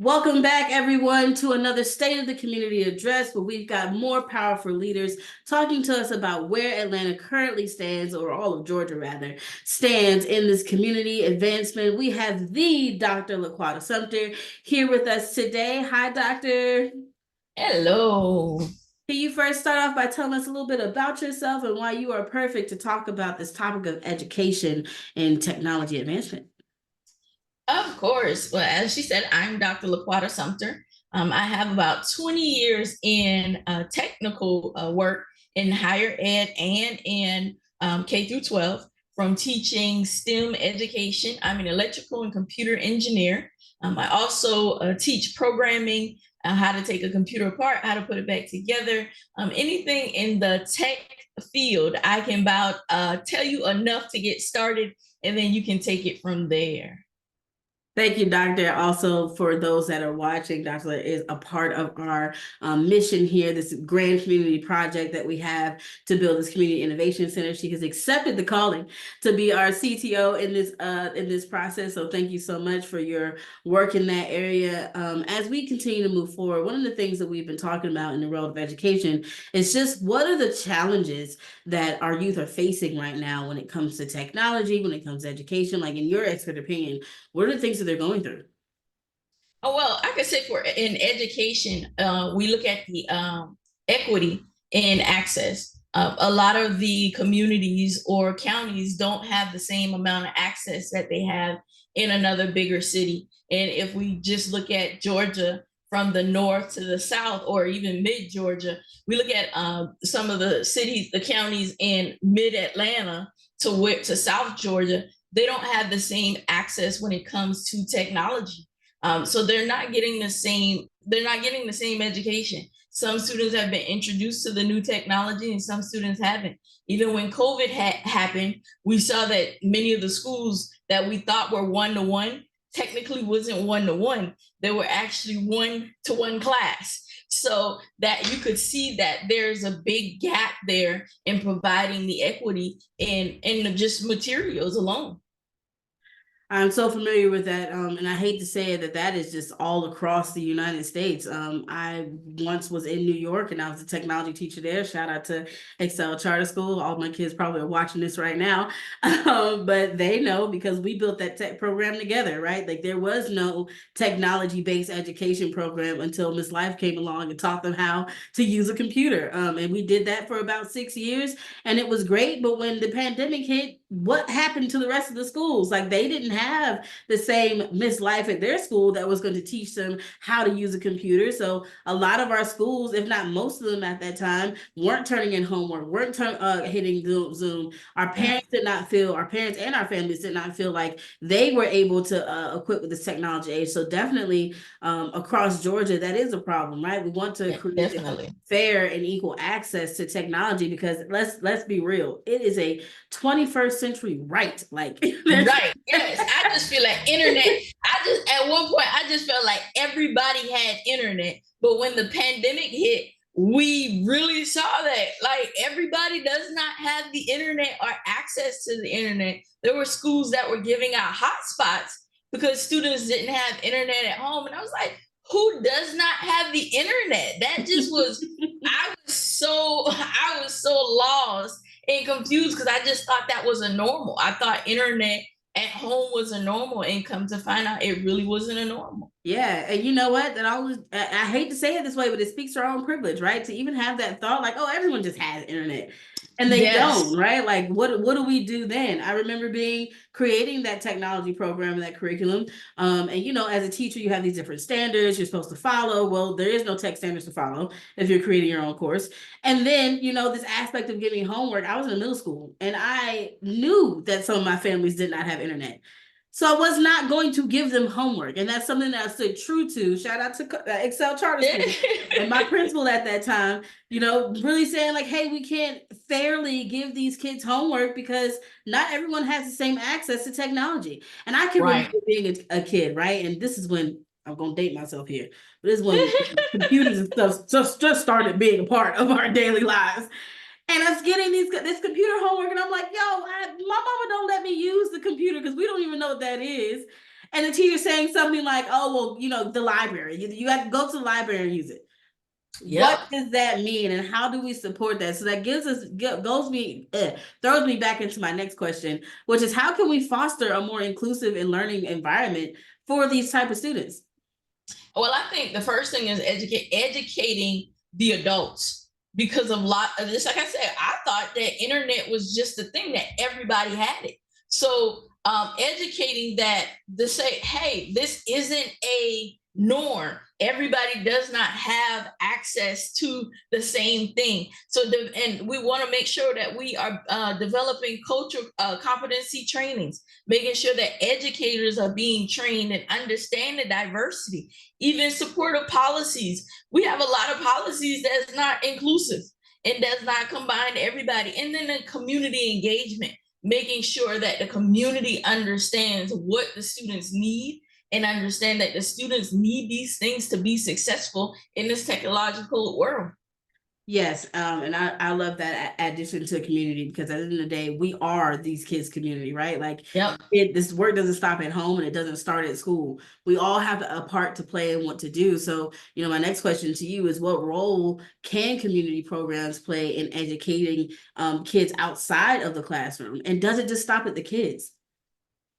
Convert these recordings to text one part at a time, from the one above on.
Welcome back, everyone, to another State of the Community address where we've got more powerful leaders talking to us about where Atlanta currently stands, or all of Georgia, rather, stands in this community advancement. We have the Dr. Laquata Sumter here with us today. Hi, Doctor. Hello. Can you first start off by telling us a little bit about yourself and why you are perfect to talk about this topic of education and technology advancement? Of course. Well, as she said, I'm Dr. Laquata Sumter. I have about 20 years in technical work in higher ed and in K through 12, from teaching STEM education. I'm an electrical and computer engineer. I also teach programming, how to take a computer apart, how to put it back together. Anything in the tech field, I can about tell you enough to get started, and then you can take it from there. Thank you, Doctor. Also, for those that are watching, Doctor is a part of our mission here, this grand community project that we have to build this community innovation center. She has accepted the calling to be our CTO in this process. So thank you so much for your work in that area. As we continue to move forward, one of the things that we've been talking about in the world of education is just what are the challenges that our youth are facing right now when it comes to technology, when it comes to education, like in your expert opinion, what are the things that they're going through? Oh, well, I could say for in education, we look at the equity in access. A lot of the communities or counties don't have the same amount of access that they have in another bigger city. And if we just look at Georgia from the north to the south, or even mid Georgia, we look at some of the cities, the counties in mid Atlanta to South Georgia, they don't have the same access when it comes to technology. So they're not getting the same, they're not getting the same education. Some students have been introduced to the new technology and some students haven't. Even when COVID happened, we saw that many of the schools that we thought were one-to-one technically wasn't one-to-one. They were actually one-to-one class. So that you could see that there's a big gap there in providing the equity in just materials alone. I'm so familiar with that, and I hate to say it that that is just all across the United States. I once was in New York, and I was a technology teacher there. Shout out to Excel Charter School. All my kids probably are watching this right now, but they know because we built that tech program together, right? Like there was no technology-based education program until Miss Life came along and taught them how to use a computer, and we did that for about 6 years, and it was great. But when the pandemic hit, what happened to the rest of the schools? Like they didn't have the same Miss Life at their school that was going to teach them how to use a computer. So a lot of our schools, if not most of them at that time, weren't turning in homework, weren't hitting Zoom. Our parents did not feel, our parents and our families did not feel like they were able to equip with this technology age. So definitely across Georgia, that is a problem, right? We want to Yeah, create definitely. fair and equal access to technology because let's be real, it is a 21st century right. Like there's Right. Yes. I just feel like internet. I just at one point I just felt like everybody had internet, but when the pandemic hit, we really saw that like everybody does not have the internet or access to the internet. There were schools that were giving out hotspots because students didn't have internet at home, and I was like, who does not have the internet? That just was. I was so lost and confused because I just thought that was a normal. I thought internet at home was a normal, and come to find out it really wasn't a normal. Yeah, and you know what? That always I hate to say it this way, but it speaks to our own privilege, right? To even have that thought, like, oh, everyone just has internet. And they don't, Yes. right? Like what do we do then? I remember being creating that technology program and that curriculum. And as a teacher, you have these different standards you're supposed to follow. Well, there is no tech standards to follow if you're creating your own course. And then, this aspect of giving homework. I was in middle school and I knew that some of my families did not have internet. So I was not going to give them homework. And that's something that I stood true to. Shout out to Excel Charter School and my principal at that time, really saying like, hey, we can't fairly give these kids homework because not everyone has the same access to technology. And I can remember Right. being a kid, right? And this is when I'm going to date myself here, but this is when computers and stuff just started being a part of our daily lives. And us getting this computer homework, and I'm like, yo, my mama don't let me use the computer because we don't even know what that is. and the teacher saying something like, "Oh, well, the library. You have to go to the library and use it." What Yep. does that mean, and how do we support that? So that throws me back into my next question, which is how can we foster a more inclusive and learning environment for these type of students? Well, I think the first thing is educating the adults, because a lot of this, like I said, I thought that internet was just a thing that everybody had it. So educating that to say, hey, this isn't a norm. Everybody does not have access to the same thing. And we want to make sure that we are developing cultural competency trainings, making sure that educators are being trained and understand the diversity, even supportive policies. We have a lot of policies that's not inclusive and does not combine everybody. And then the community engagement, making sure that the community understands what the students need and understand that the students need these things to be successful in this technological world. Yes, and I love that addition to a community, because at the end of the day, we are these kids' community, right? Like, Yep. this work doesn't stop at home and it doesn't start at school. We all have a part to play and what to do. So, my next question to you is, what role can community programs play in educating kids outside of the classroom? And does it just stop at the kids?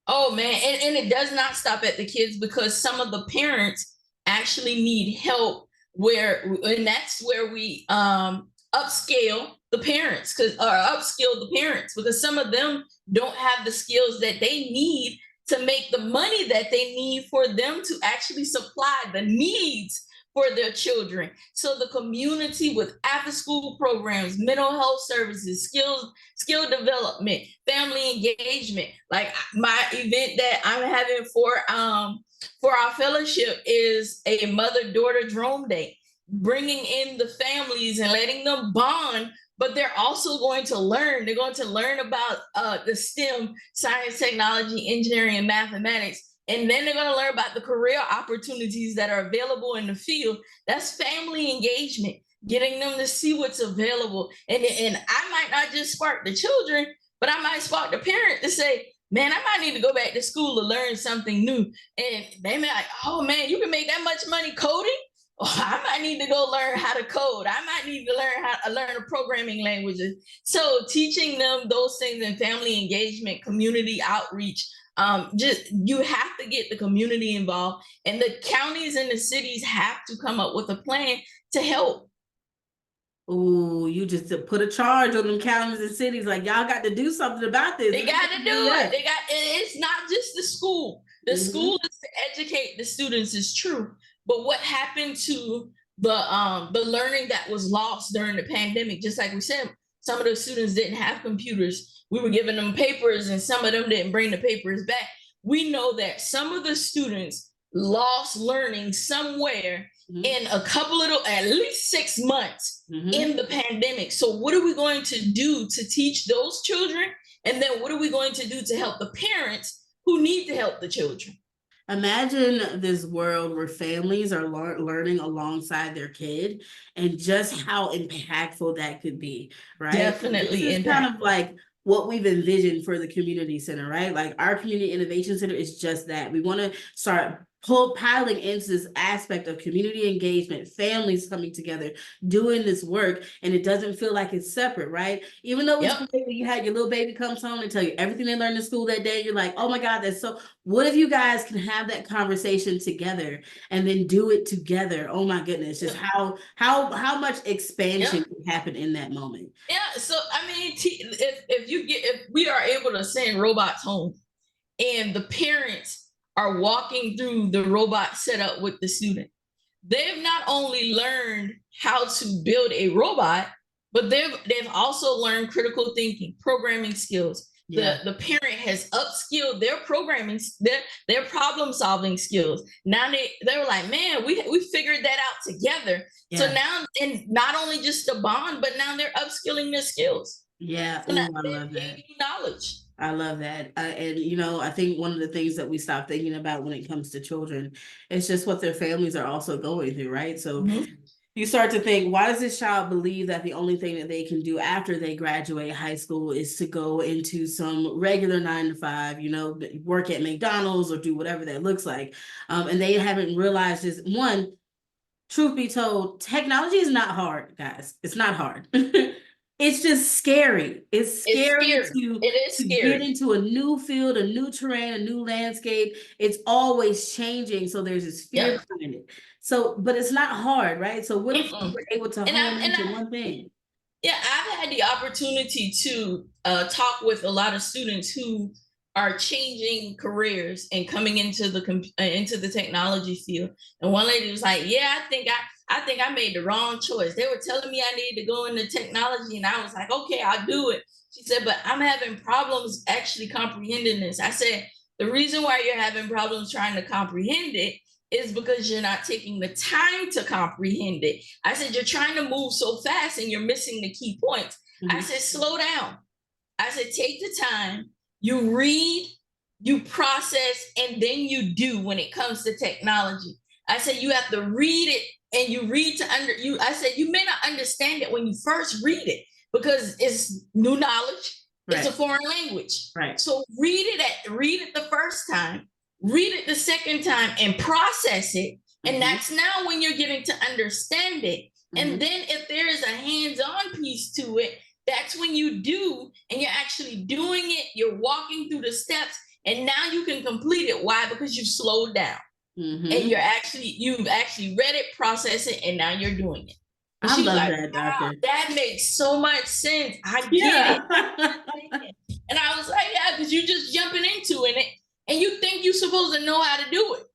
Oh man, and it does not stop at the kids, because some of the parents actually need help, and that's where we upscale the parents, because or upskill the parents, because some of them don't have the skills that they need to make the money that they need for them to actually supply the needs for their children. So the community with after school programs, mental health services, skill development, family engagement. Like my event that I'm having for our fellowship is a mother-daughter drone day, bringing in the families and letting them bond. But they're also going to learn. They're going to learn about the STEM, science, technology, engineering, and mathematics. And then they're going to learn about the career opportunities that are available in the field. That's family engagement, getting them to see what's available. And I might not just spark the children, but I might spark the parent to say, man, I might need to go back to school to learn something new. And they may like, oh man, you can make that much money coding? Oh, I might need to go learn how to code. I might need to learn how to learn programming languages. So teaching them those things in family engagement, community outreach, just you have to get the community involved, and the counties and the cities have to come up with a plan to help. Oh, you just to put a charge on them counties and cities, like, y'all got to do something about this. They got to do it. It's not just the school. The school is to educate the students, is true. But what happened to the learning that was lost during the pandemic? Just like we said, some of the students didn't have computers. We were giving them papers, and some of them didn't bring the papers back. We know that some of the students lost learning somewhere in a couple of at least 6 months in the pandemic. So what are we going to do to teach those children? And then what are we going to do to help the parents who need to help the children? Imagine this world where families are learning alongside their kid, and just how impactful that could be, right? Definitely This is impact. kind of like what we've envisioned for the community center, right? Like, our community innovation center is just that. We want to start piling into this aspect of community engagement, families coming together, doing this work, and it doesn't feel like it's separate, right? Even though it's Yep. great when you had your little baby comes home and tell you everything they learned in school that day, you're like, oh my God, that's so. What if you guys can have that conversation together and then do it together? Oh my goodness, just how much expansion Yep. can happen in that moment. Yeah. So I mean, if we are able to send robots home, and the parents are walking through the robot setup with the student, they've not only learned how to build a robot, but they've also learned critical thinking, programming skills. Yeah. The parent has upskilled their programming, their problem solving skills. Now they were like, man, we figured that out together. Yeah. So now, and not only just the bond, but now they're upskilling their skills. Yeah. So Oh, I love that. knowledge. I love that. And, I think one of the things that we stop thinking about when it comes to children is just what their families are also going through, right? So You start to think, why does this child believe that the only thing that they can do after they graduate high school is to go into some regular 9 to 5, work at McDonald's or do whatever that looks like? And they haven't realized this. One, truth be told, technology is not hard, guys. It's not hard. It's just scary. It's It's scary scary. to It is to get scary. into a new field, a new terrain, a new landscape. It's always changing, so there's this fear Yep. behind it. So, but it's not hard, right? So, what if you Mm-mm. were able to And hone I and into I one thing? Yeah, I've had the opportunity to talk with a lot of students who are changing careers and coming into the technology field. And one lady was like, "Yeah, I think I made the wrong choice. They were telling me I needed to go into technology, and I was like, okay, I'll do it." She said, "But I'm having problems actually comprehending this." I said, "The reason why you're having problems trying to comprehend it is because you're not taking the time to comprehend it." I said, "You're trying to move so fast and you're missing the key points." I Mhm. said, "Slow down." I said, "Take the time, you read, you process, and then you do when it comes to technology." I said, "You have to read it and you read to under you." I said, "You may not understand it when you first read it because it's new knowledge, it's a Right, foreign language. right. So read it the first time, read it the second time, and process it. And Mhm, that's now when you're getting to understand it. And mhm, then if there is a hands-on piece to it, that's when you do and you're actually doing it, you're walking through the steps, and now you can complete it. Why? Because you've slowed down and mhm. you've actually read it, processed it, and now you're doing it. And I she was love like, that, wow, doctor. that makes so much sense. I get it. Yeah. And I was like, yeah, because you're just jumping into it and you think you're supposed to know how to do it.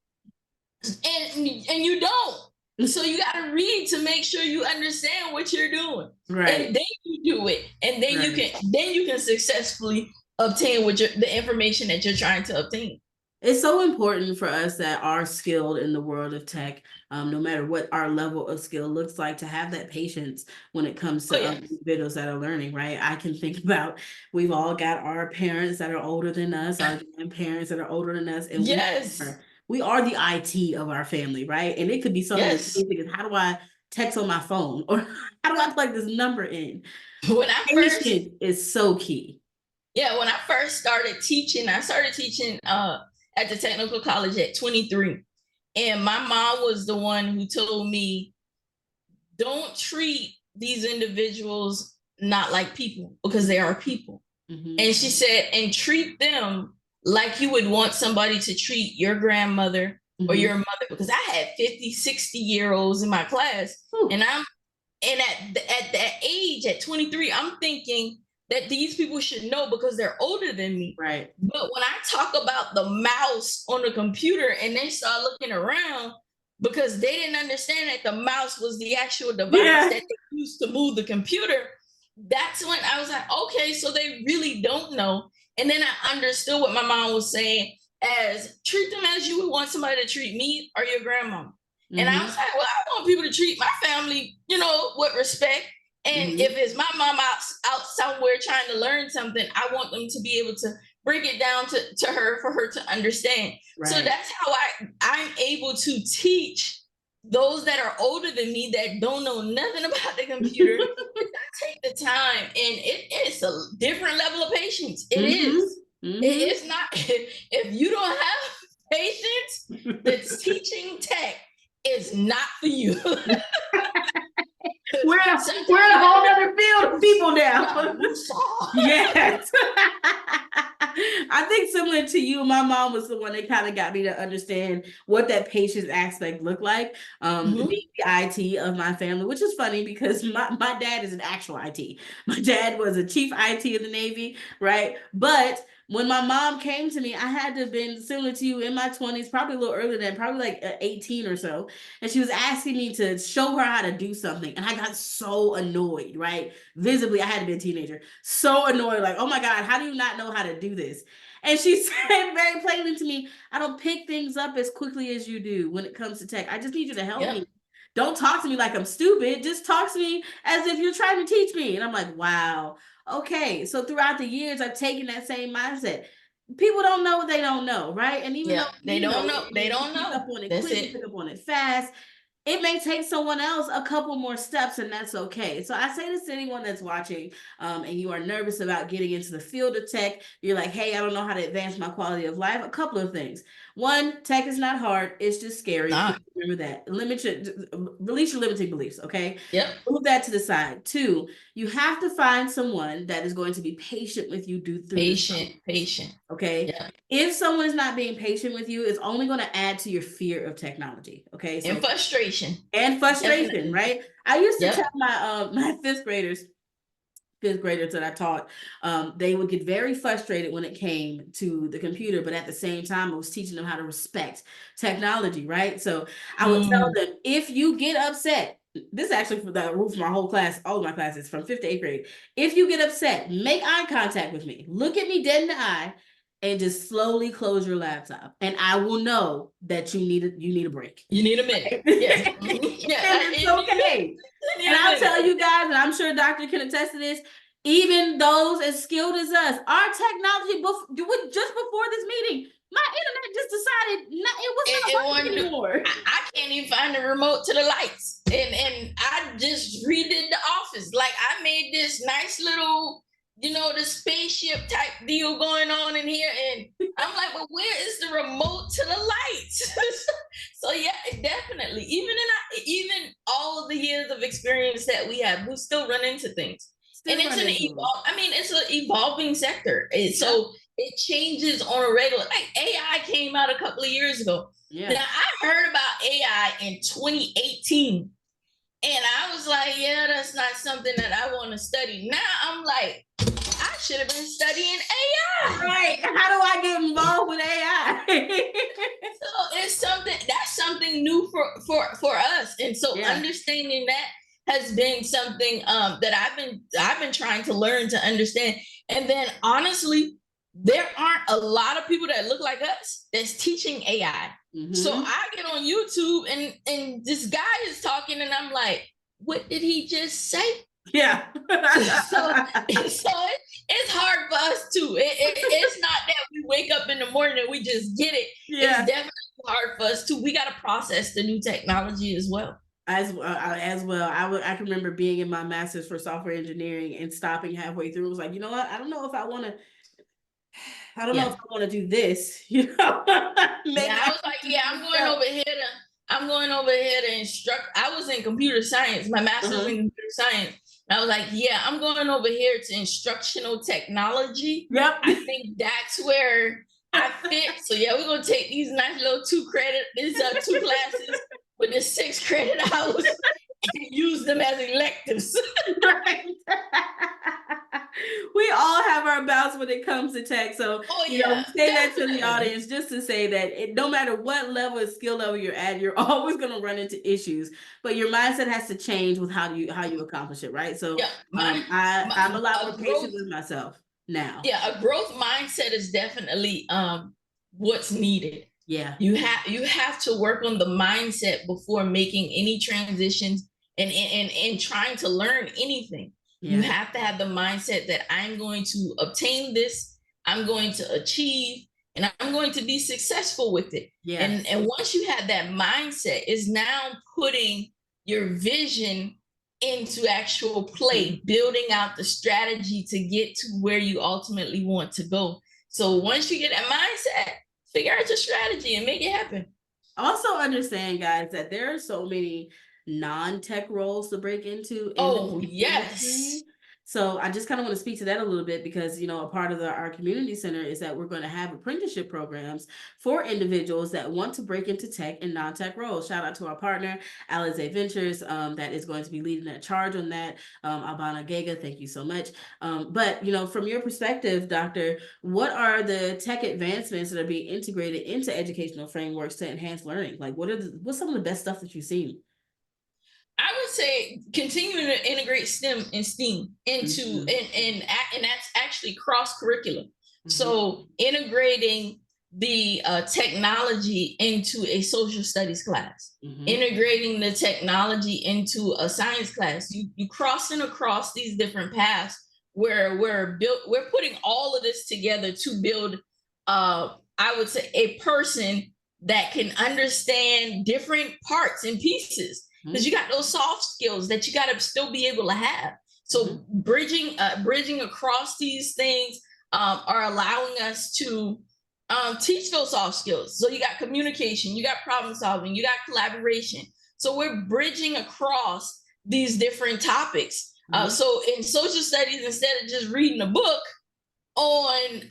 And you don't. So you got to read to make sure you understand what you're doing, Right, and then you do it, and right. then you can successfully obtain the information that you're trying to obtain. It's so important for us that are skilled in the world of tech, no matter what our level of skill looks like, to have that patience when it comes Oh to yeah, individuals that are learning, right? I can think about, we've all got our parents that are older than us, our grandparents that are older than us, and yes, we are the IT of our family, right? And it could be something as yes. basic as, how do I text on my phone, or how do I plug this number in? When I first Patience is so key. Yeah, when I first started teaching, I started teaching at the technical college at 23. And my mom was the one who told me, don't treat these individuals not like people because they are people. Hmm. And she said, and treat them like you would want somebody to treat your grandmother or Hmm. your mother. Because I had 50, 60-year olds in my class. And at that age, at 23, I'm thinking that these people should know because they're older than me. Right. But when I talk about the mouse on the computer and they start looking around because they didn't understand that the mouse was the actual device Yeah. that they used to move the computer, that's when I was like, okay, so they really don't know. And then I understood what my mom was saying as treat them as you would want somebody to treat me or your grandma. And I was Hmm. like, well, I want people to treat my family, with respect. And Hmm. if it's my mom out somewhere trying to learn something, I want them to be able to break it down to her for her to understand. So Right. that's how I'm able to teach those that are older than me that don't know nothing about the computer. I take the time, and it's a different level of patience. It Hmm. is. Hmm. It's not. If you don't have patience, the teaching tech is not for you. we're we're Sometimes in you a gotta whole be other field of people now. woosah. Yes. I think similar to you, my mom was the one that kind of got me to understand what that patience aspect looked like. Being Mhm. the IT of my family, which is funny because my dad is an actual IT. My dad was a chief IT of the Navy, right? But when my mom came to me, I had to have been similar to you in my 20s, probably a little earlier than, probably like 18 or so. And she was asking me to show her how to do something. And I got so annoyed, right? Visibly, I had to be a teenager. So annoyed, like, oh my God, how do you not know how to do this? And she said very plainly to me, I don't pick things up as quickly as you do when it comes to tech. I just need you to help Yep. me. Don't talk to me like I'm stupid. Just talk to me as if you're trying to teach me. And I'm like, wow. Okay. So throughout the years, I've taken that same mindset. People don't know what they don't know, right? And even though Yep. They don't know. They you don't pick up know. on it That's quick, you it. pick up on it fast, it may take someone else a couple more steps, and that's okay. So I say this to anyone that's watching, and you are nervous about getting into the field of tech. You're like, hey, I don't know how to advance my quality of life. A couple of things. One, tech is not hard. It's just scary. Please Not. remember that. Release your limiting beliefs. Okay. Yep. Move that to the side. Two, you have to find someone that is going to be patient with you through this Patient, process. patient. Okay. Yep. If someone is not being patient with you, it's only going to add to your fear of technology. Okay. And So, frustration. and frustration, Definitely. right? I used to tell Yep. my fifth graders that I taught, they would get very frustrated when it came to the computer, but at the same time, I was teaching them how to respect technology, right? So I would tell Mm. them, if you get upset, this is actually for the rule for my whole class, all of my classes from fifth to eighth grade. If you get upset, make eye contact with me, look at me dead in the eye, and just slowly close your laptop, and I will know that you need a break. You need a minute. Right? Yes. And Yeah. it's You need a minute. okay. You need And a I'll minute. tell you guys, and I'm sure Doctor can attest to this, even those as skilled as us, our technology just before this meeting, my internet just decided it was not It working wanted. anymore. I can't even find the remote to the lights, and I just redid the office. Like I made this nice little, the spaceship type deal going on in here, and I'm like, well, where is the remote to the lights? So yeah, definitely. Even all of the years of experience that we have, we still run into things, and Still it's run into them. I mean, it's an evolving sector. Yeah. So it changes on a regular. Like AI came out a couple of years ago. Yeah. Now I heard about AI in 2018, and I was like, yeah, that's not something that I want to study. Now I'm like, I should have been studying AI. Right. How do I get involved with AI? So it's something new for us, and so Yeah. understanding that has been something that I've been trying to learn to understand. And then honestly, there aren't a lot of people that look like us that's teaching AI. So Mm-hmm. I get on YouTube, and this guy is talking, and I'm like, what did he just say? Yeah. So it's hard for us too. It's not that we wake up in the morning and we just get it. It's Yeah. definitely hard for us too. We got to process the new technology as well. As well, I can remember being in my master's for software engineering and stopping halfway through. I was like, you know what? I don't know if I want to. I don't know if Yeah. I want to do this. You know, Yeah, maybe I I was like, can yeah, do this else. I'm going over here to instruct. I was in computer science, my master's Uh-huh. in computer science. And I was like, yeah, I'm going over here to instructional technology. Yep. I think that's where I fit. So yeah, we're gonna take these nice little these two classes with the 6 credit hours and use them as electives. Right. We all have our bouts when it comes to tech. So, Oh we yeah, say that to the definitely. audience just to say that no matter what level of skill level you're at, you're always going to run into issues. But your mindset has to change with how you accomplish it, right? So, Yeah, I'm a lot more a patient growth with myself now. yeah, a growth mindset is definitely what's needed. Yeah. You have to work on the mindset before making any transitions and trying to learn anything. You Yeah. have to have the mindset that I'm going to obtain this, I'm going to achieve, and I'm going to be successful with it. Yeah. And once you have that mindset, is now putting your vision into actual play, building out the strategy to get to where you ultimately want to go. So once you get that mindset, figure out your strategy and make it happen. Also understand, guys, that there are so many non-tech roles to break into in the Oh, yes. industry. So I just kind of want to speak to that a little bit because, a part of our community center is that we're going to have apprenticeship programs for individuals that want to break into tech and non-tech roles. Shout out to our partner, Alizé Ventures, that is going to be leading that charge on that. Albana Gega, thank you so much. But, from your perspective, Doctor, what are the tech advancements that are being integrated into educational frameworks to enhance learning? Like, what's some of the best stuff that you've seen? I would say continuing to integrate STEM and STEAM into Mm-hmm. and that's actually cross curriculum. Mm-hmm. So integrating the technology into a social studies class, Mm-hmm. integrating the technology into a science class. You crossing across these different paths where we're putting all of this together to build I would say a person that can understand different parts and pieces because you got those soft skills that you got to still be able to have. So bridging across these things are allowing us to teach those soft skills. So you got communication, you got problem solving, you got collaboration. So we're bridging across these different topics. So in social studies, instead of just reading a book on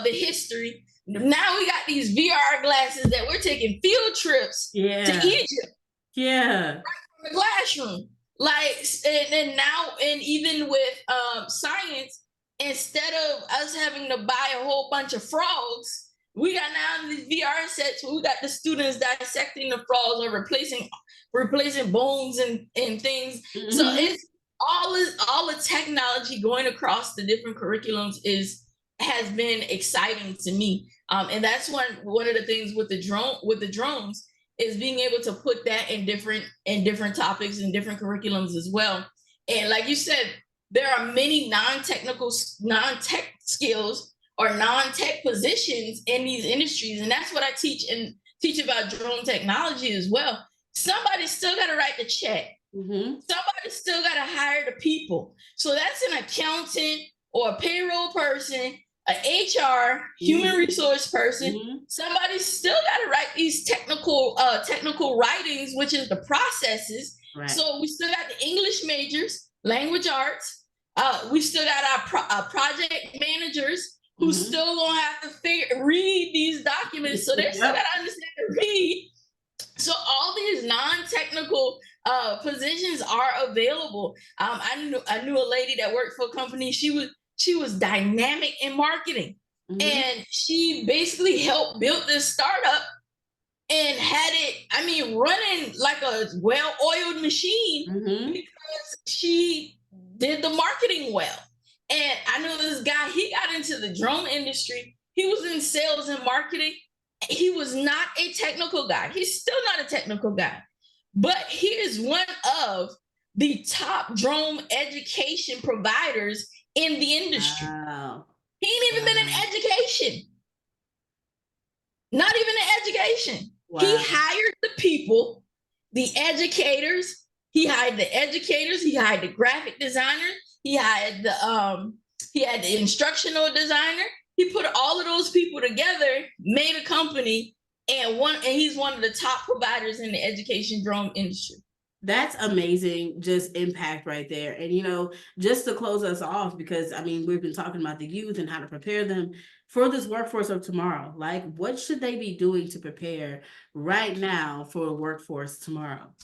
the history, now we got these VR glasses that we're taking field trips to Egypt. Yeah. Right from the classroom. Like, and now, and even with science, instead of us having to buy a whole bunch of frogs, we got now these VR sets where we got the students dissecting the frogs or replacing bones and things. So it's all the technology going across the different curriculums has been exciting to me. And that's one of the things with the drones is being able to put that in different topics and different curriculums as well. And like you said, there are many non-tech skills or non-tech positions in these industries. And that's what I teach about drone technology as well. Somebody still got to write the check. Somebody still got to hire the people. So that's an accountant or a payroll person, an HR, human resource person. Somebody still got to write these technical writings, which is the processes. Right. So we still got the English majors, language arts. We still got our project managers who still gonna have to read these documents. So they still got to understand to read. So all these non-technical positions are available. I knew a lady that worked for a company. She was dynamic in marketing, and she basically helped build this startup and had it, running like a well-oiled machine because she did the marketing well. And I know this guy, he got into the drone industry. He was in sales and marketing. He was not a technical guy. He's still not a technical guy, but he is one of the top drone education providers in the industry. Wow. He ain't even been in education. Not even in education. Wow. He hired the people, the educators. He hired the educators. He hired the graphic designer. He hired the instructional designer. He put all of those people together, made a company, and he's one of the top providers in the education drone industry. That's amazing, just impact right there. And, just to close us off, because we've been talking about the youth and how to prepare them for this workforce of tomorrow. Like, what should they be doing to prepare right now for a workforce tomorrow?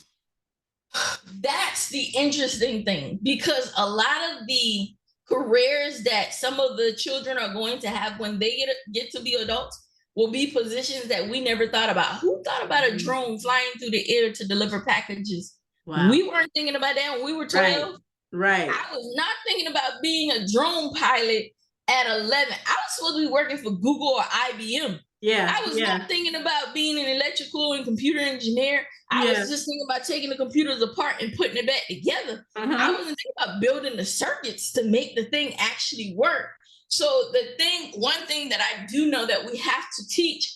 That's the interesting thing, because a lot of the careers that some of the children are going to have when they get to be adults will be positions that we never thought about. Who thought about a drone flying through the air to deliver packages? Wow. We weren't thinking about that when we were 12. Right. I was not thinking about being a drone pilot at 11. I was supposed to be working for Google or IBM. Yeah. I was not thinking about being an electrical and computer engineer. I was just thinking about taking the computers apart and putting it back together. I wasn't thinking about building the circuits to make the thing actually work. So one thing that I do know that we have to teach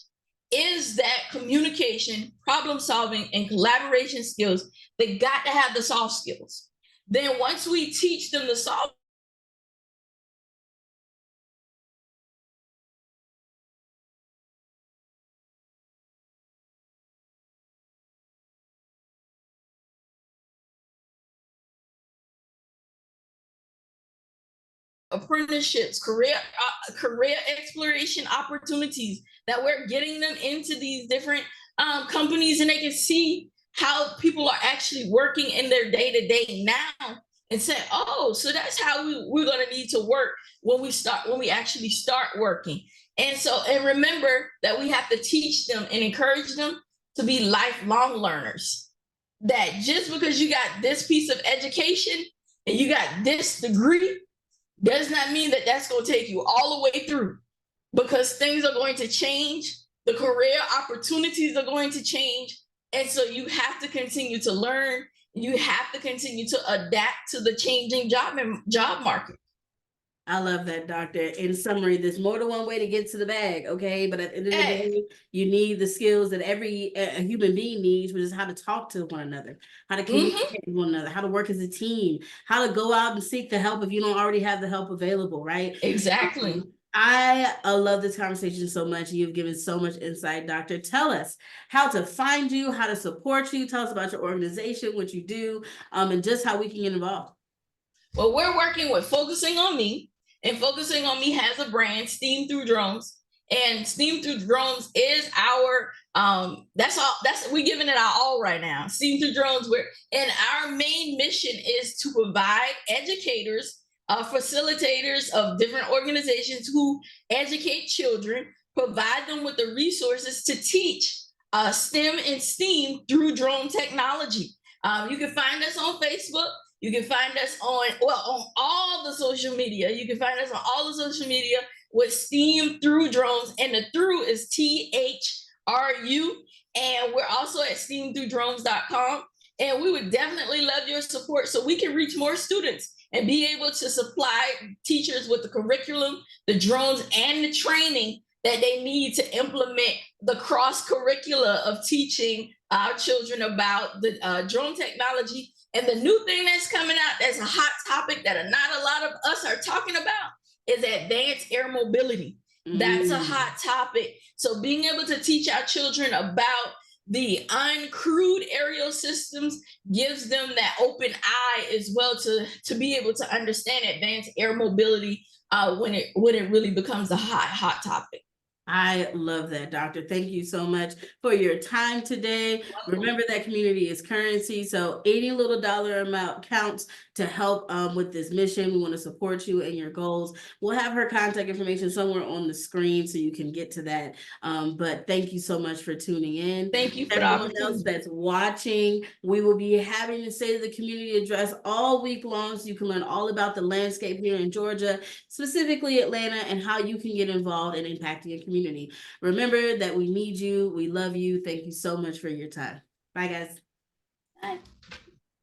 is that communication, problem solving, and collaboration skills. They got to have the soft skills. Then once we teach them the soft apprenticeships, career exploration opportunities, that we're getting them into these different companies, and they can see how people are actually working in their day-to-day now, and say, oh, so that's how we're going to need to work when we actually start working. And remember that we have to teach them and encourage them to be lifelong learners. That just because you got this piece of education and you got this degree does not mean that that's going to take you all the way through, because things are going to change. The career opportunities are going to change. And so you have to continue to learn. You have to continue to adapt to the changing job market. I love that, doctor. In summary, there's more than one way to get to the bag, okay? But at the end of the Hey, day, you need the skills that every a human being needs, which is how to talk to one another, how to mm-hmm, communicate with one another, how to work as a team, how to go out and seek the help if you don't already have the help available, right? exactly. I love this conversation so much. You've given so much insight, doctor. Tell us how to find you, how to support you. Tell us about your organization, what you do, and just how we can get involved. Well, we're working with Focusing on Me, and Focusing on Me has a brand, Steam Through Drones. And Steam Through Drones is our that's all that's we're giving it our all right now. Steam Through Drones, we're and our main mission is to provide educators, facilitators of different organizations who educate children, provide them with the resources to teach STEM and STEAM through drone technology. You can find us on Facebook. You can find us on all the social media. You can find us on all the social media with Steam Through Drones, and the through is THRU. And we're also at steamthroughdrones.com. And we would definitely love your support so we can reach more students and be able to supply teachers with the curriculum, the drones, and the training that they need to implement the cross curricula of teaching our children about the drone technology. And the new thing that's coming out that's a hot topic that not a lot of us are talking about is advanced air mobility. That's a Mm. hot topic. So being able to teach our children about the uncrewed aerial systems gives them that open eye as well to be able to understand advanced air mobility when it really becomes a hot topic. I love that, doctor. Thank you so much for your time today. Remember that community is currency, so any little dollar amount counts to help with this mission. We want to support you and your goals. We'll have her contact information somewhere on the screen so you can get to that. But thank you so much for tuning in. Thank you for the Everyone else opportunity. that's watching, we will be having the State of the Community address all week long so you can learn all about the landscape here in Georgia, specifically Atlanta, and how you can get involved in impacting your community. Remember that we need you. We love you. Thank you so much for your time. Bye, guys.